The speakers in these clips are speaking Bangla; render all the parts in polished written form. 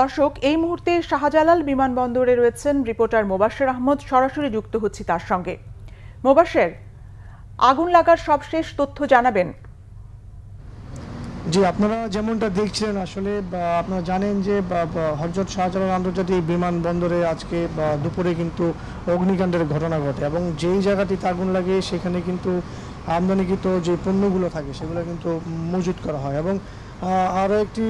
দর্শক, এই মুহূর্তে শাহজালাল বিমানবন্দরে রয়েছেন রিপোর্টার মোবাশ্বের আহমদ। সরাসরি যুক্ত হচ্ছি তার সঙ্গে। মোবাশ্বের, আগুন লাগার সবশেষ তথ্য জানাবেন। জি, আপনারা যেমনটা দেখছিলেন, আসলে আপনারা জানেন যে হযরত শাহজালাল আন্তর্জাতিক বিমানবন্দরে আজকে দুপুরে কিন্তু অগ্নিকাণ্ডের ঘটনা ঘটে এবং যেই জায়গাটিতে আগুন লাগে সেখানে কিন্তু আমদানিকৃত যে পণ্যগুলো থাকে সেগুলো কিন্তু মজুত করা হয়। এবং আরও একটি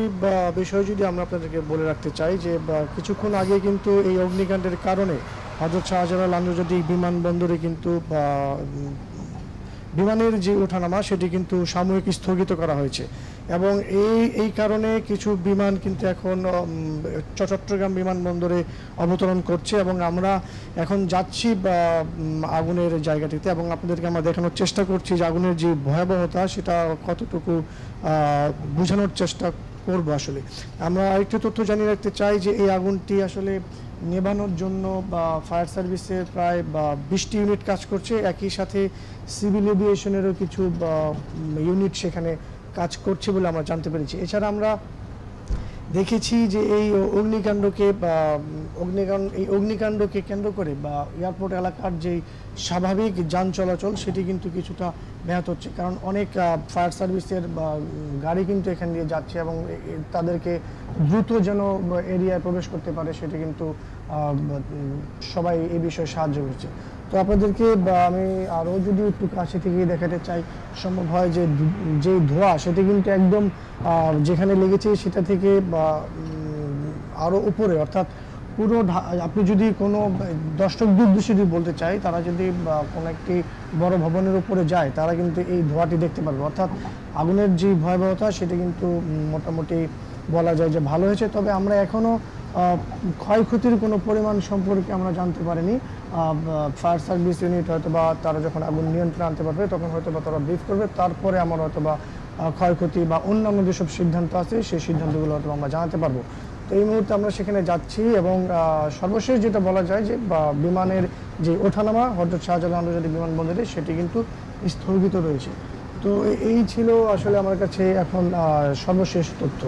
বিষয় যদি আমরা আপনাদেরকে বলে রাখতে চাই যে কিছুক্ষণ আগে কিন্তু এই অগ্নিকাণ্ডের কারণে হযরত শাহজালাল আন্তর্জাতিক বিমানবন্দরে কিন্তু বিমানের যে ওঠানামা সেটি কিন্তু সাময়িক স্থগিত করা হয়েছে এবং এই কারণে কিছু বিমান কিন্তু এখন চট্টগ্রাম বিমানবন্দরে অবতরণ করছে এবং আমরা এখন যাচ্ছি আগুনের জায়গাটিতে এবং আপনাদেরকে আমরা দেখানোর চেষ্টা করছি যে আগুনের যে ভয়াবহতা সেটা কতটুকু বোঝানোর চেষ্টা করব। আসলে আমরা আরেকটি তথ্য জানিয়ে রাখতে চাই যে এই আগুনটি আসলে নেভানোর জন্য ফায়ার সার্ভিসের প্রায় 20টি ইউনিট কাজ করছে। একই সাথে সিভিল এভিয়েশনেরও কিছু ইউনিট সেখানে কাজ করছে বলে আমরা জানতে পেরেছি। এছাড়া আমরা দেখেছি যে এই অগ্নিকাণ্ডকে কেন্দ্র করে এয়ারপোর্ট এলাকার যেই স্বাভাবিক যান চলাচল সেটি কিন্তু কিছুটা ব্যাহত হচ্ছে, কারণ অনেক ফায়ার সার্ভিসের গাড়ি কিন্তু এখান দিয়ে যাচ্ছে এবং তাদেরকে দ্রুত যেন এরিয়ায় প্রবেশ করতে পারে সেটি কিন্তু সবাই এই বিষয়ে সাহায্য করছে। তো আপনাদেরকে আমি আরও যদি একটু কাছে থেকে দেখাতে চাই, সম্ভব হয় যে ধোঁয়া সেটি কিন্তু একদম যেখানে লেগেছে সেটা থেকে আরও উপরে, অর্থাৎ পুরো আপনি যদি কোনো দর্শকদের উদ্দেশ্যে যদি বলতে চাই, তারা যদি কোনো একটি বড় ভবনের উপরে যায় তারা কিন্তু এই ধোঁয়াটি দেখতে পারবে। অর্থাৎ আগুনের যে ভয়াবহতা সেটা কিন্তু মোটামুটি বলা যায় যে ভালো হয়েছে। তবে আমরা এখনও ক্ষয়ক্ষতির কোনো পরিমাণ সম্পর্কে আমরা জানতে পারিনি। ফায়ার সার্ভিস ইউনিট হয়তো বা তারা যখন আগুন নিয়ন্ত্রণে আনতে পারবে তখন হয়তো বা তারা ব্রিফ করবে, তারপরে আমরা হয়তো বা ক্ষয়ক্ষতি বা অন্যান্য যেসব সিদ্ধান্ত আছে সেই সিদ্ধান্তগুলো হয়তো আমরা জানাতে পারবো। তো এই মুহূর্তে আমরা সেখানে যাচ্ছি এবং সর্বশেষ যেটা বলা যায় যে বিমানের যে ওঠানামা হযরত শাহজালাল আন্তর্জাতিক বিমানবন্দরে সেটি কিন্তু স্থগিত রয়েছে। তো এই ছিল আসলে আমার কাছে এখন সর্বশেষ তথ্য।